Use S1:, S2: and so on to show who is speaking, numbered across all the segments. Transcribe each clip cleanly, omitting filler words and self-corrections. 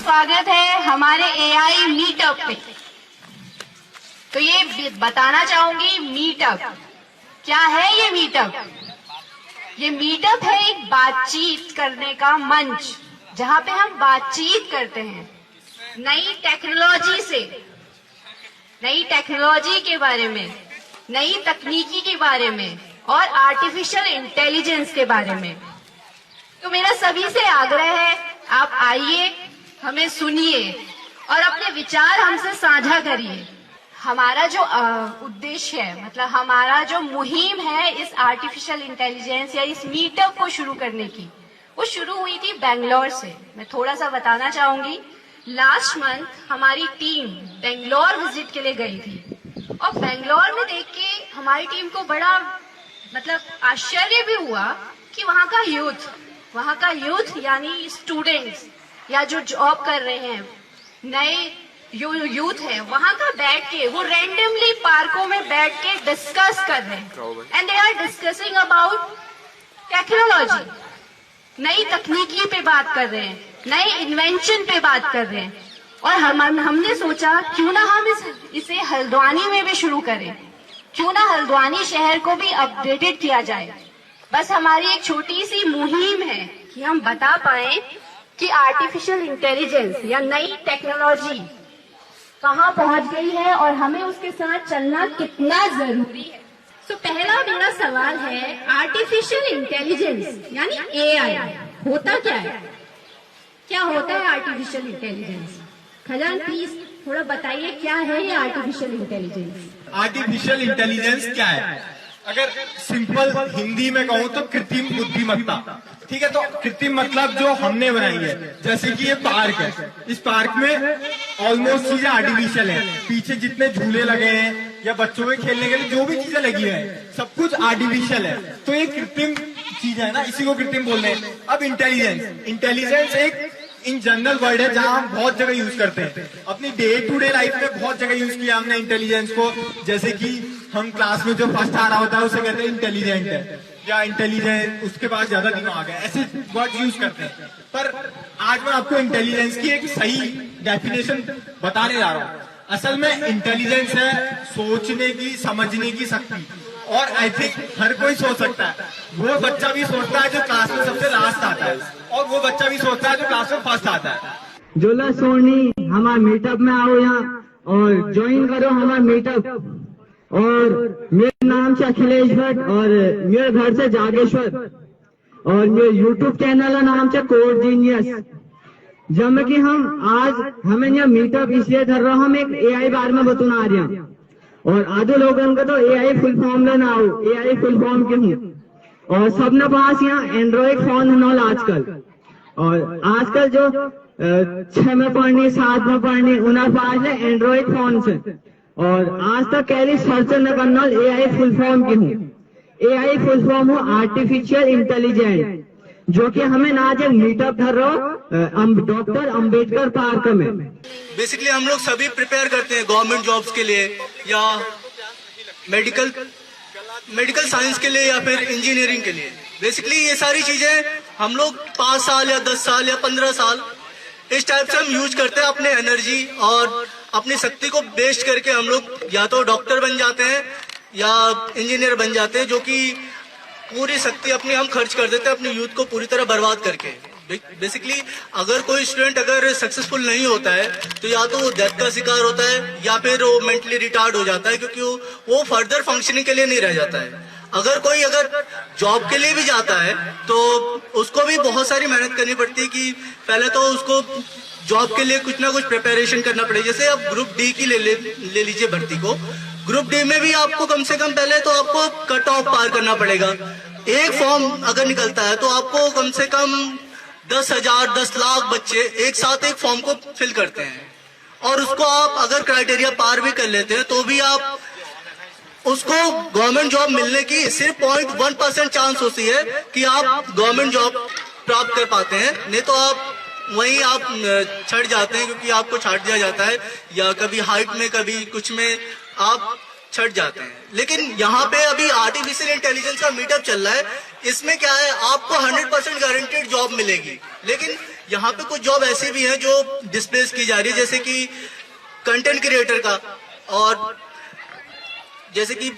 S1: स्वागत है हमारे एआई मीटअप पे। तो ये बताना चाहूंगी मीटअप क्या है। ये मीटअप है एक बातचीत करने का मंच जहाँ पे हम बातचीत करते हैं नई टेक्नोलॉजी के बारे में, नई तकनीकी के बारे में और आर्टिफिशियल इंटेलिजेंस के बारे में। तो मेरा सभी से आग्रह है, आप आइए, हमें सुनिए और अपने विचार हमसे साझा करिए। हमारा जो उद्देश्य है, मतलब हमारा जो मुहिम है इस आर्टिफिशियल इंटेलिजेंस या इस मीटअप को शुरू करने की, वो शुरू हुई थी बेंगलोर से। मैं थोड़ा सा बताना चाहूंगी। लास्ट मंथ हमारी टीम बेंगलोर विजिट के लिए गई थी और बेंगलोर में देख के हमारी टीम को बड़ा आश्चर्य भी हुआ कि वहाँ का यूथ यानी स्टूडेंट्स या जो जॉब कर रहे हैं नए यूथ है, वहाँ का बैठ के वो रैंडमली पार्कों में बैठ के डिस्कस कर रहे हैं and they are discussing about technology. नई तकनीकी पे बात कर रहे हैं, नए इन्वेंशन पे बात कर रहे हैं। और हमने सोचा क्यों ना हम इसे हल्द्वानी में भी शुरू करें, क्यों ना हल्द्वानी शहर को भी अपडेटेड किया जाए। बस हमारी एक छोटी सी मुहिम है कि हम बता पाए कि आर्टिफिशियल इंटेलिजेंस या नई टेक्नोलॉजी कहाँ पहुंच गई है और हमें उसके साथ चलना कितना जरूरी है। तो पहला मेरा सवाल है, आर्टिफिशियल इंटेलिजेंस यानी एआई होता क्या है? क्या होता है आर्टिफिशियल इंटेलिजेंस? खजान प्लीज थोड़ा बताइए, क्या है ये आर्टिफिशियल इंटेलिजेंस?
S2: आर्टिफिशियल इंटेलिजेंस क्या है? अगर सिंपल हिंदी में कहूँ तो कृत्रिम बुद्धिमत्ता। ठीक है, तो कृत्रिम मतलब जो हमने बनाई है। जैसे कि ये पार्क है, इस पार्क में ऑलमोस्ट चीजें आर्टिफिशियल है। पीछे जितने झूले लगे हैं या बच्चों के खेलने के लिए जो भी चीजें लगी है सब कुछ आर्टिफिशियल है। तो ये कृत्रिम चीज है ना, इसी को कृत्रिम बोल रहे हैं। अब इंटेलिजेंस एक इन जनरल वर्ड है जहां हम बहुत जगह यूज करते हैं। अपनी डे टू डे लाइफ में बहुत जगह यूज किया हमने इंटेलिजेंस को। जैसे कि हम क्लास में जो फर्स्ट आ रहा होता है उसे कहते हैं इंटेलिजेंट है, या इंटेलिजेंट उसके पास ज्यादा दिमाग है, ऐसे वर्ड यूज करते हैं। पर आज मैं आपको इंटेलिजेंस की एक सही डेफिनेशन बताने जा रहा हूँ। असल में इंटेलिजेंस है सोचने की, समझने की शक्ति। और आई थिंक हर कोई सोच सकता है। वो बच्चा भी सोचता है जो क्लास में सबसे लास्ट आता है, और वो बच्चा भी सोचता है जो क्लास में फर्स्ट आता है।
S3: जोला सोनी हमारे मीटअप में आओ यहाँ और ज्वाइन करो हमारा मीटअप। और मेरा नाम से अखिलेश भट्ट और मेरे घर से जागेश्वर और मेरे यूट्यूब चैनल का नाम से कोड जीनियस। जब कि हमें यहाँ मीटअप इसलिए कर रहा, हम एक एआई बारे में बतुना रहे हैं। और आधे लोगों को तो एआई फुल फॉर्म लेना हो, एआई फुल फॉर्म क्यों हूँ। और सबने पास यहाँ एंड्रॉइड फोन है आजकल। और आजकल जो 6 में पढ़नी, 7 में पढ़नी, उन्हें पास है एंड्रॉइड फोन से। और आज तक कह रही सर्च न करना एआई फुल फॉर्म की हूँ। एआई फुल फॉर्म हो आर्टिफिशियल इंटेलिजेंस, जो कि हमें आज एक मीटअप कर रहा हो डॉक्टर अंबेडकर पार्क में।
S4: बेसिकली हम लोग सभी प्रिपेयर करते हैं गवर्नमेंट जॉब्स के लिए या मेडिकल साइंस के लिए या फिर इंजीनियरिंग के लिए। बेसिकली ये सारी चीजें हम लोग 5 साल या 10 साल या 15 साल इस टाइप से हम यूज करते हैं। अपने एनर्जी और अपनी शक्ति को बेस्ट करके हम लोग या तो डॉक्टर बन जाते हैं या इंजीनियर बन जाते हैं, जो कि पूरी शक्ति अपनी हम खर्च कर देते हैं अपनी यूथ को पूरी तरह बर्बाद करके। बेसिकली अगर कोई स्टूडेंट अगर सक्सेसफुल नहीं होता है तो या तो वो डेथ का शिकार होता है या फिर वो मेंटली रिटार्ड हो जाता है, क्योंकि वो फर्दर फंक्शनिंग के लिए नहीं रह जाता है। अगर कोई जॉब के लिए भी जाता है तो उसको भी बहुत सारी मेहनत करनी पड़ती है कि पहले तो उसको जॉब के लिए कुछ ना कुछ प्रिपरेशन करना पड़ेगा। जैसे आप ग्रुप डी की ले लीजिए भर्ती को। ग्रुप डी में भी आपको कम से कम पहले तो आपको कट ऑफ पार करना पड़ेगा। एक फॉर्म अगर निकलता है तो आपको कम से कम 10,000 10 लाख बच्चे एक साथ एक फॉर्म को फिल करते हैं, और उसको आप अगर क्राइटेरिया पार भी कर लेते हैं तो भी आप उसको गवर्नमेंट जॉब मिलने की सिर्फ 0.1% चांस होती है कि आप गवर्नमेंट जॉब प्राप्त कर पाते हैं। नहीं तो आप वहीं आप छट जाते हैं, क्योंकि आपको छाट दिया जाता है या कभी हाइट में कभी कुछ में आप छट जाते हैं। लेकिन यहाँ पे अभी आर्टिफिशियल इंटेलिजेंस का मीटअप चल रहा है। इसमें क्या है, आपको 100% गारंटेड जॉब मिलेगी। लेकिन यहाँ पे कुछ जॉब ऐसी भी हैं जो डिस्प्लेस की जा रही है, जैसे कि कंटेंट क्रिएटर का, और जैसे कि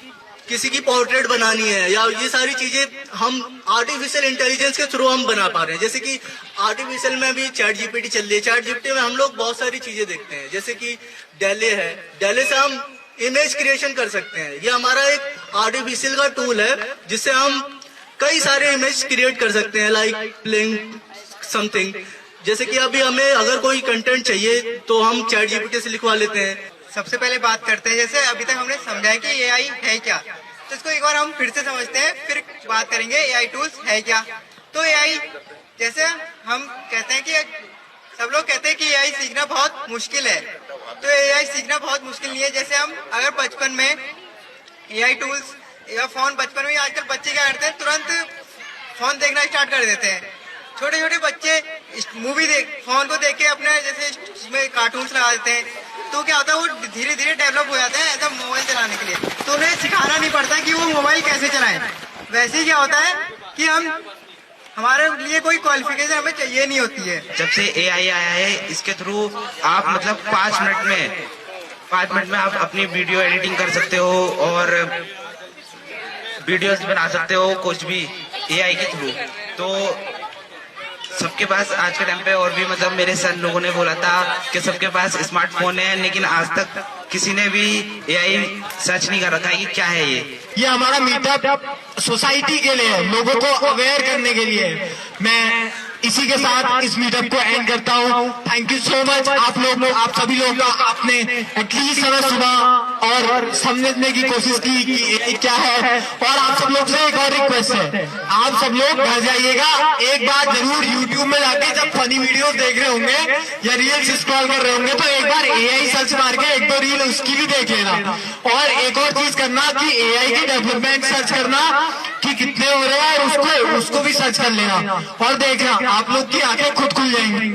S4: किसी की पोर्ट्रेट बनानी है, या ये सारी चीजें हम आर्टिफिशियल इंटेलिजेंस के थ्रू हम बना पा रहे हैं। जैसे कि आर्टिफिशियल में भी चैट जीपीटी चल रही है, चैट जीपीटी में हम लोग बहुत सारी चीजें देखते हैं, जैसे कि डेले है, डेले से हम इमेज क्रिएशन कर सकते हैं। ये हमारा एक आर्टिफिशियल का टूल है जिससे हम कई सारे इमेज क्रिएट कर सकते हैं, लाइक प्लेइंग समथिंग। जैसे कि अभी हमें अगर कोई कंटेंट चाहिए तो हम चैट जीपीटी से लिखवा लेते हैं।
S5: सबसे पहले बात करते हैं, जैसे अभी तक हमने समझा है कि एआई है क्या, तो इसको एक बार हम फिर से समझते हैं, फिर बात करेंगे एआई टूल्स है क्या। तो एआई, जैसे हम कहते हैं कि सब लोग कहते हैं कि एआई सीखना बहुत मुश्किल है, तो एआई सीखना बहुत मुश्किल नहीं है। जैसे हम अगर बचपन में एआई टूल्स या फोन, बचपन में आजकल बच्चे क्या करते हैं, तुरंत फोन देखना स्टार्ट कर देते हैं। छोटे छोटे बच्चे मूवी फोन को देख के अपने जैसे इसमें कार्टून्स लगा देते हैं, तो क्या होता है वो धीरे धीरे डेवलप हो जाते हैं ऐसा मोबाइल चलाने के लिए। तो उन्हें सिखाना नहीं पड़ता कि वो मोबाइल कैसे चलाएं। वैसे ही क्या होता है कि हमारे लिए कोई क्वालिफिकेशन हमें चाहिए नहीं होती है।
S6: जब से एआई आया है इसके थ्रू आप मतलब 5 मिनट में आप अपनी वीडियो एडिटिंग कर सकते हो और वीडियोस बना सकते हो, कुछ भी एआई के थ्रू। तो सबके पास आज के टाइम पे, और भी मतलब मेरे सर लोगों ने बोला था कि सबके पास स्मार्टफोन है, लेकिन आज तक किसी ने भी एआई सर्च नहीं कर रखा है कि क्या है ये
S2: हमारा मीटअप सोसाइटी के लिए है, लोगों को अवेयर करने के लिए। मैं इसी के साथ इस मीटअप को एंड करता हूँ। थैंक यू सो मच आप सभी लोग का आपने एटलीस्ट समय सुबह और समझने की कोशिश की कि ये क्या है। और आप सब लोग से एक और रिक्वेस्ट है, आप सब लोग घर जाइएगा, एक बार जरूर यूट्यूब में जाके जब फनी वीडियोस देख रहे होंगे या रील्स स्क्रॉल कर रहे होंगे तो एक बार एआई सर्च मार के 1-2 रील उसकी भी देख लेना। और एक और चीज करना कि एआई की डेवलपमेंट सर्च करना कि कितने हो रहे हैं, और उसको भी सर्च कर लेना और देखना आप लोग की आंखें खुद खुल जाएंगी।